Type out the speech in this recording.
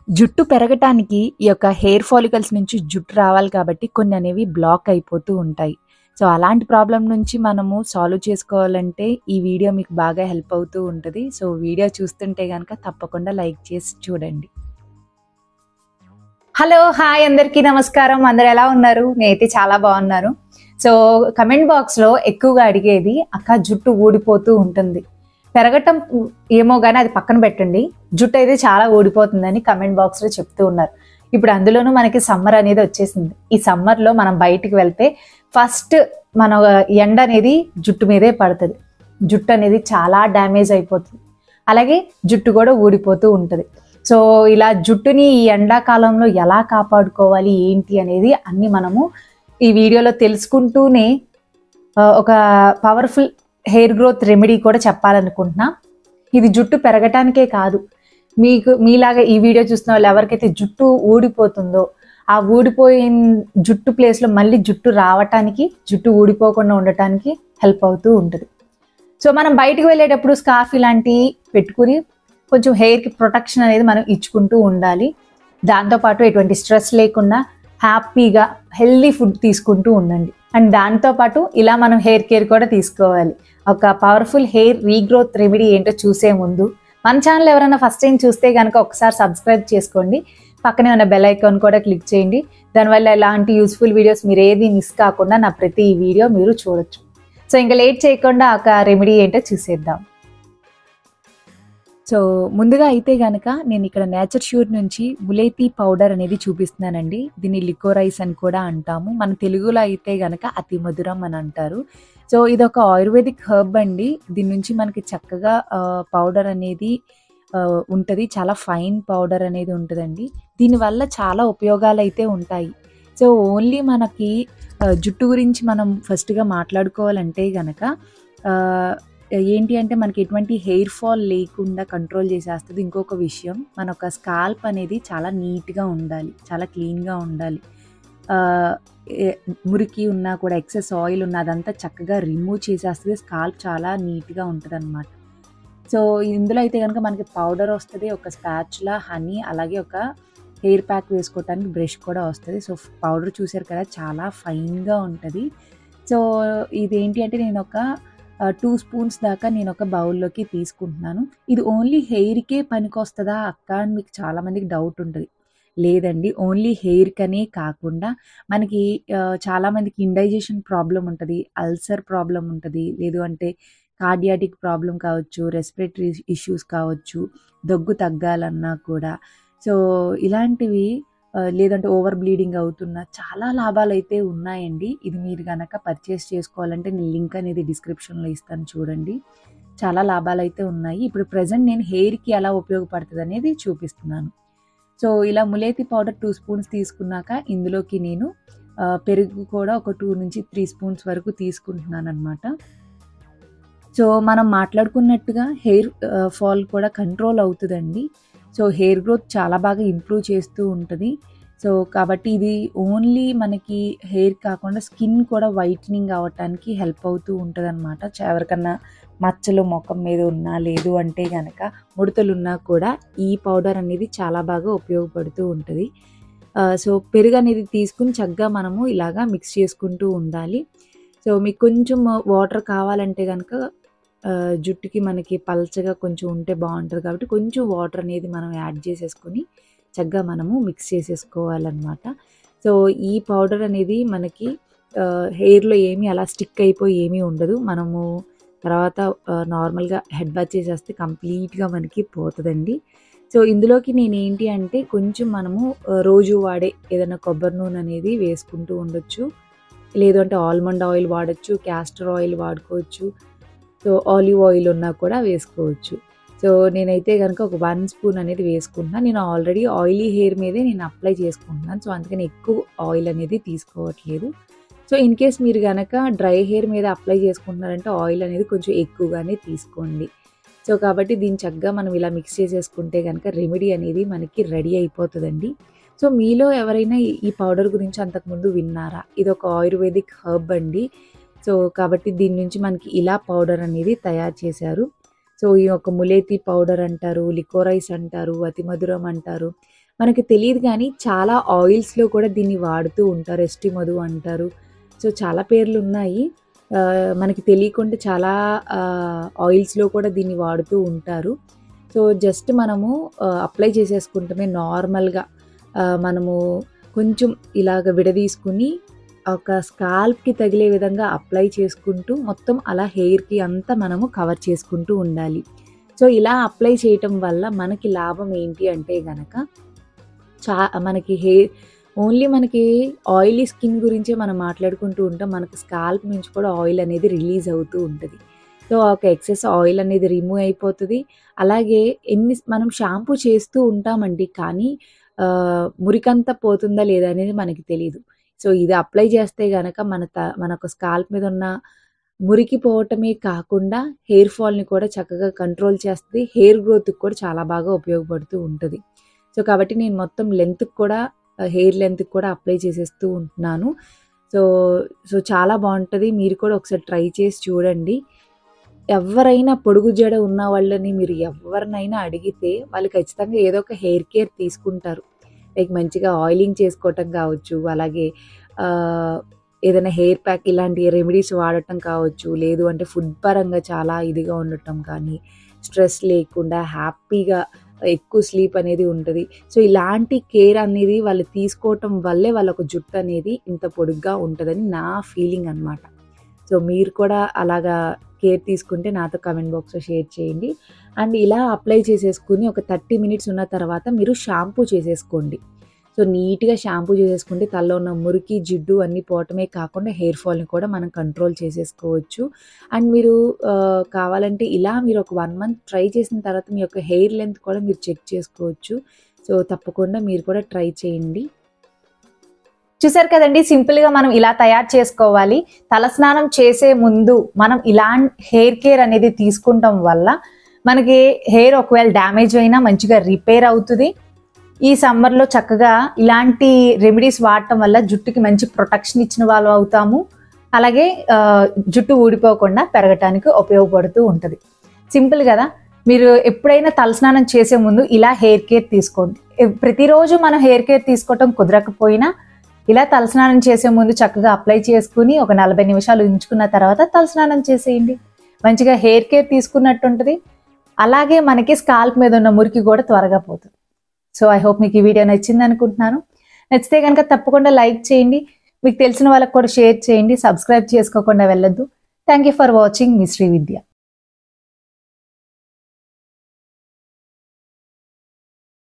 జుట్టు పెరగటానికి ఈ యొక్క హెయిర్ ఫాలికల్స్ నుంచి జుట్టు రావాలి కాబట్టి కొన్ని అనేవి బ్లాక్ అయిపోతూ ఉంటాయి. సో, అలాంటి ప్రాబ్లమ్ నుంచి మనము సాల్వ్ చేసుకోవాలంటే ఈ వీడియో మీకు బాగా హెల్ప్ అవుతూ ఉంటది. సో, వీడియో చూస్తుంటే గనక తప్పకుండా లైక్ చేసి చూడండి. హలో! హాయ్! అందరికీ నమస్కారం. అందరూ ఎలా ఉన్నారు? నేనైతే చాలా బాగున్నాను. సో, కమెంట్ బాక్స్‌లో ఎక్కువగా అడిగేది అక్క జుట్టు ఊడిపోతూ ఉంటుంది. పెరగటం ఏమో గాని అది పక్కన పెట్టండి. జుట్టు అయితే చాలా ఊడిపోతుందని కమెంట్ బాక్స్‌లో చెప్తూ ఉన్నారు. ఇప్పుడు అందులోనూ మనకి సమ్మర్ అనేది వచ్చేసింది. ఈ సమ్మర్‌లో మనం బయటికి వెళ్తే ఫస్ట్ మన ఎండ అనేది జుట్టు మీదే పడతది. జుట్టు అనేది చాలా డ్యామేజ్ అయిపోతుంది. అలాగే జుట్టు కూడా ఊడిపోతూ ఉంటది. సో, ఇలా జుట్టుని ఈ ఎండాకాలంలో ఎలా కాపాడుకోవాలి ఏంటి అనేది అన్ని మనము ఈ వీడియోలో తెలుసుకుంటూనే ఒక పవర్ఫుల్ హెయిర్ గ్రోత్ రెమెడీ కూడా చెప్పాలనుకుంటున్నా. ఇది జుట్టు పెరగటానికే కాదు, మీలాగా ఈ వీడియో చూస్తున్న వాళ్ళు ఎవరికైతే జుట్టు ఊడిపోతుందో ఆ ఊడిపోయిన జుట్టు ప్లేస్లో మళ్ళీ జుట్టు రావటానికి, జుట్టు ఊడిపోకుండా ఉండటానికి హెల్ప్ అవుతూ ఉంటుంది. సో, మనం బయటకు వెళ్ళేటప్పుడు స్కార్ఫ్ ఇలాంటివి పెట్టుకుని కొంచెం హెయిర్కి ప్రొటెక్షన్ అనేది మనం ఇచ్చుకుంటూ ఉండాలి. దాంతోపాటు ఎటువంటి స్ట్రెస్ లేకుండా హ్యాపీగా హెల్దీ ఫుడ్ తీసుకుంటూ ఉండండి. అండ్ దాంతోపాటు ఇలా మనం హెయిర్ కేర్ కూడా తీసుకోవాలి. ఒక పవర్ఫుల్ హెయిర్ రీగ్రోత్ రెమెడీ ఏంటో చూసే ముందు మన ఛానల్ ఎవరైనా ఫస్ట్ టైం చూస్తే కనుక ఒకసారి సబ్స్క్రైబ్ చేసుకోండి. పక్కనే ఉన్న బెల్ ఐకాన్ కూడా క్లిక్ చేయండి. దానివల్ల ఇలాంటి యూస్ఫుల్ వీడియోస్ మీరు ఏది మిస్ కాకుండా నా ప్రతి వీడియో మీరు చూడొచ్చు. సో, ఇంకా లేట్ చేయకుండా ఒక రెమెడీ ఏంటో చూసేద్దాం. సో, ముందుగా అయితే గనక నేను ఇక్కడ నేచర్ ష్యూర్ నుంచి ములేతి పౌడర్ అనేది చూపిస్తున్నానండి. దీన్ని లికోరైస్ అని కూడా అంటాము. మన తెలుగులో అయితే గనక అతి మధురం అని అంటారు. సో, ఇదొక ఆయుర్వేదిక్ హర్బ్ అండి. దీని నుంచి మనకి చక్కగా పౌడర్ అనేది ఉంటది. చాలా ఫైన్ పౌడర్ అనేది ఉంటదండి. దీనివల్ల చాలా ఉపయోగాలు అయితే ఉంటాయి. సో, ఓన్లీ మనకి జుట్టు గురించి మనం ఫస్ట్‌గా మాట్లాడుకోవాలంటే గనక ఏంటి అంటే మనకి ఎటువంటి హెయిర్ ఫాల్ లేకుండా కంట్రోల్ చేసేస్తది. ఇంకొక విషయం, మన ఒక స్కాల్ప్ అనేది చాలా నీట్‌గా ఉండాలి. చాలా క్లీన్‌గా ఉండాలి. మురికి ఉన్నా కూడా, ఎక్సెస్ ఆయిల్ ఉన్నా అదంతా చక్కగా రిమూవ్ చేసేస్తది. స్కాల్ప్ చాలా నీట్‌గా ఉంటదనమాట. సో, ఇందులో అయితే గనక మనకి పౌడర్ వస్తది. ఒక స్పాచులా, హనీ, అలాగే ఒక హెయిర్ ప్యాక్ వేసుకోవటానికి బ్రష్ కూడా వస్తది. సో, పౌడర్ చూసారు కదా, చాలా ఫైన్‌గా ఉంటది. సో, ఇదేంటి అంటే నేను ఒక 2 స్పూన్స్ దాకా నేను ఒక బౌల్‌లోకి తీసుకుంటున్నాను. ఇది ఓన్లీ హెయిర్‌కే పనికొస్తదా అక్క అని మీకు చాలామందికి డౌట్ ఉంటది. లేదండి, ఓన్లీ హెయిర్‌కనే కాకుండా మనకి చాలామందికి ఇండైజెషన్ ప్రాబ్లమ్ ఉంటది. అల్సర్ ప్రాబ్లమ్ ఉంటది. లేదు అంటే కార్డియాటిక్ ప్రాబ్లమ్ కావచ్చు, రెస్పిరేటరీ ఇష్యూస్ కావచ్చు, దగ్గు తగ్గాలన్నా కూడా. సో, ఇలాంటివి లేదంటే ఓవర్ బ్లీడింగ్ అవుతున్న చాలా లాభాలైతే ఉన్నాయండి. ఇది మీరు గనక పర్చేస్ చేసుకోవాలంటే నేను లింక్ అనేది డిస్క్రిప్షన్‌లో ఇస్తాను చూడండి. చాలా లాభాలైతే ఉన్నాయి. ఇప్పుడు ప్రెజెంట్ నేను హెయిర్‌కి ఎలా ఉపయోగపడుతదనేది చూపిస్తున్నాను. సో, ఇలా ములేతి పౌడర్ 2 స్పూన్స్ తీసుకున్నాక ఇందులోకి నేను పెరుగు కూడా ఒక 2-3 స్పూన్స్ వరకు తీసుకుంటున్నాననమాట. సో, మనం మాట్లాడుకున్నట్టుగా హెయిర్ ఫాల్ కూడా కంట్రోల్ అవుతదండి. సో, హెయిర్ గ్రోత్ చాలా బాగా ఇంప్రూవ్ చేస్తూ ఉంటది. సో, కాబట్టి ఇది ఓన్లీ మనకి హెయిర్ కాకుండా స్కిన్ కూడా వైట్నింగ్ అవ్వటానికి హెల్ప్ అవుతూ ఉంటదనమాట. ఎవరికన్నా మచ్చలు మొఖం మీద ఉన్నా, లేదు అంటే గనక ముడతలున్నా కూడా ఈ పౌడర్ అనేది చాలా బాగా ఉపయోగపడుతూ ఉంటది. సో, పెరుగు అనేది తీసుకొని చక్కగా మనము ఇలాగా మిక్స్ చేసుకుంటూ ఉండాలి. సో, మీకు కొంచెం వాటర్ కావాలంటే గనక జుట్టుకి మనకి పల్చగా కొంచెం ఉంటే బాగుంటది కాబట్టి కొంచెం వాటర్ అనేది మనం యాడ్ చేసేసుకొని చక్కగా మనము మిక్స్ చేసేసుకోవాలన్నమాట. సో, ఈ పౌడర్ అనేది మనకి హెయిర్‌లో ఏమీ అలా స్టిక్ అయిపోయి ఏమీ ఉండదు. మనము తర్వాత నార్మల్‌గా హెడ్ బాత్ చేసేస్తే కంప్లీట్‌గా మనకి పోతదండి. సో, ఇందులోకి నేనేంటి అంటే కొంచెం మనము రోజు వాడే ఏదైనా కొబ్బరి నూనె అనేది వేసుకుంటూ ఉండొచ్చు. లేదు అంటే ఆల్మండ్ ఆయిల్ వాడొచ్చు, క్యాస్టర్ ఆయిల్ వాడుకోవచ్చు. సో, ఆలివ్ ఆయిల్ ఉన్నా కూడా వేసుకోవచ్చు. సో, నేనైతే గనక ఒక 1 స్పూన్ అనేది వేసుకుంటున్నాను. నేను ఆల్రెడీ ఆయిలీ హెయిర్ మీదే నేను అప్లై చేసుకుంటున్నాను. సో, అందుకని ఎక్కువ ఆయిల్ అనేది తీసుకోవట్లేదు. సో, ఇన్ కేస్ మీరు గనక డ్రై హెయిర్ మీద అప్లై చేసుకుంటున్నారంటే ఆయిల్ అనేది కొంచెం ఎక్కువగానే తీసుకోండి. సో, కాబట్టి దీన్ని చక్కగా మనం ఇలా మిక్స్ చేసేసుకుంటే గనక రెమెడీ అనేది మనకి రెడీ అయిపోతదండి. సో, మీలో ఎవరైనా ఈ పౌడర్ గురించి అంతకుముందు విన్నారా? ఇదొక ఆయుర్వేదిక్ హర్బ్ అండి. సో, కాబట్టి దీని నుంచి మనకి ఇలా పౌడర్ అనేది తయారు చేశారు. సో ఈ యొక్క ములేతి పౌడర్ అంటారు, లికోరైస్ అంటారు, అతిమధురం అంటారు. మనకి తెలీదు గానీ చాలా ఆయిల్స్‌లో కూడా దీన్ని వాడుతూ ఉంటారు. ఎస్టీ మధు అంటారు. సో చాలా పేర్లున్నాయి. మనకి తెలియకుండా చాలా ఆయిల్స్‌లో కూడా దీన్ని వాడుతూ ఉంటారు. సో జస్ట్ మనము అప్లై చేసేసుకుంటమే నార్మల్‌గా మనము కొంచెం ఇలాగ విడదీసుకుని ఒక స్కాల్ప్‌కి తగిలే విధంగా అప్లై చేసుకుంటూ మొత్తం అలా హెయిర్‌కి అంతా మనము కవర్ చేసుకుంటూ ఉండాలి. సో ఇలా అప్లై చేయటం వల్ల మనకి లాభం ఏంటి అంటే గనక మనకి ఓన్లీ మనకి ఆయిలీ స్కిన్ గురించే మనం మాట్లాడుకుంటూ ఉంటాం. మనకి స్కాల్ప్ నుంచి కూడా ఆయిల్ అనేది రిలీజ్ అవుతూ ఉంటది. సో ఒక ఎక్సెస్ ఆయిల్ అనేది రిమూవ్ అయిపోతది. అలాగే మనం షాంపూ చేస్తూ ఉంటామండి. కానీ మురికంతా పోతుందా లేదా అనేది మనకి తెలీదు. సో ఇది అప్లై చేస్తే గనక మనకు స్కాల్ప్ మీద ఉన్న మురికి పోవటమే కాకుండా హెయిర్ ఫాల్‌ని కూడా చక్కగా కంట్రోల్ చేస్తది. హెయిర్ గ్రోత్‌కి కూడా చాలా బాగా ఉపయోగపడుతూ ఉంటది. సో కాబట్టి నేను మొత్తం లెంత్‌కి కూడా హెయిర్ లెంత్‌కి కూడా అప్లై చేసేస్తూ ఉంటున్నాను. సో సో చాలా బావుంటది. మీరు కూడా ఒకసారి ట్రై చేసి చూడండి. ఎవ్వరైనా పొడుగు జడ ఉన్న వాళ్ళని మీరు ఎవరినైనా అడిగితే వాళ్ళు ఖచ్చితంగా ఏదో ఒక హెయిర్ కేర్ తీసుకుంటారు. లైక్ మంచిగా ఆయిలింగ్ చేసుకోవటం కావచ్చు, అలాగే ఏదైనా హెయిర్ ప్యాక్ ఇలాంటి రెమెడీస్ వాడటం కావచ్చు, లేదు అంటే ఫుడ్ పరంగా చాలా ఇదిగా ఉండటం కానీ, స్ట్రెస్ లేకుండా హ్యాపీగా ఎక్కువ స్లీప్ అనేది ఉంటది. సో ఇలాంటి కేర్ అనేది వాళ్ళు తీసుకోవటం వల్లే వాళ్ళకు జుట్టు అనేది ఇంత పొడుగ్గా ఉంటదని నా ఫీలింగ్ అనమాట. సో మీరు కూడా అలాగా కేర్ తీసుకుంటే నాతో కామెంట్ బాక్స్‌లో షేర్ చేయండి. అండ్ ఇలా అప్లై చేసేసుకొని ఒక 30 మినిట్స్ ఉన్న తర్వాత మీరు షాంపూ చేసేసుకోండి. సో నీట్‌గా షాంపూ చేసేసుకుంటే తలలో ఉన్న మురికి, జిడ్డు అన్నీ పోవటమే కాకుండా హెయిర్ ఫాల్‌ని కూడా మనం కంట్రోల్ చేసేసుకోవచ్చు. అండ్ మీరు కావాలంటే ఇలా మీరు ఒక 1 మంత్ ట్రై చేసిన తర్వాత మీ యొక్క హెయిర్ లెంత్ కూడా మీరు చెక్ చేసుకోవచ్చు. సో తప్పకుండా మీరు కూడా ట్రై చేయండి. చూసారు కదండి, సింపుల్గా మనం ఇలా తయారు చేసుకోవాలి. తలస్నానం చేసే ముందు మనం ఇలా హెయిర్ కేర్ అనేది తీసుకుంటాం వల్ల మనకి హెయిర్ ఒకవేళ డ్యామేజ్ అయినా మంచిగా రిపేర్ అవుతుంది. ఈ సమ్మర్లో చక్కగా ఇలాంటి రెమెడీస్ వాడటం వల్ల జుట్టుకి మంచి ప్రొటెక్షన్ ఇచ్చిన వాళ్ళు అవుతాము. అలాగే జుట్టు ఊడిపోకుండా పెరగటానికి ఉపయోగపడుతూ ఉంటుంది. సింపుల్ కదా. మీరు ఎప్పుడైనా తలస్నానం చేసే ముందు ఇలా హెయిర్ కేర్ తీసుకోండి. ప్రతిరోజు మనం హెయిర్ కేర్ తీసుకోవటం కుదరకపోయినా ఇలా తలస్నానం చేసే ముందు చక్కగా అప్లై చేసుకుని ఒక 40 నిమిషాలు ఉంచుకున్న తర్వాత తలస్నానం చేసేయండి. మంచిగా హెయిర్ కేర్ తీసుకున్నట్టు ఉంటుంది. అలాగే మనకి స్కాల్ప్ మీద ఉన్న మురికి కూడా త్వరగా పోతుంది. సో ఐ హోప్ మీకు ఈ వీడియో నచ్చింది అనుకుంటున్నాను. నచ్చితే కనుక తప్పకుండా లైక్ చేయండి. మీకు తెలిసిన వాళ్ళకి కూడా షేర్ చేయండి. సబ్స్క్రైబ్ చేసుకోకుండా వెళ్ళొద్దు. థ్యాంక్ యూ ఫర్ వాచింగ్ మీ శ్రీ విద్య.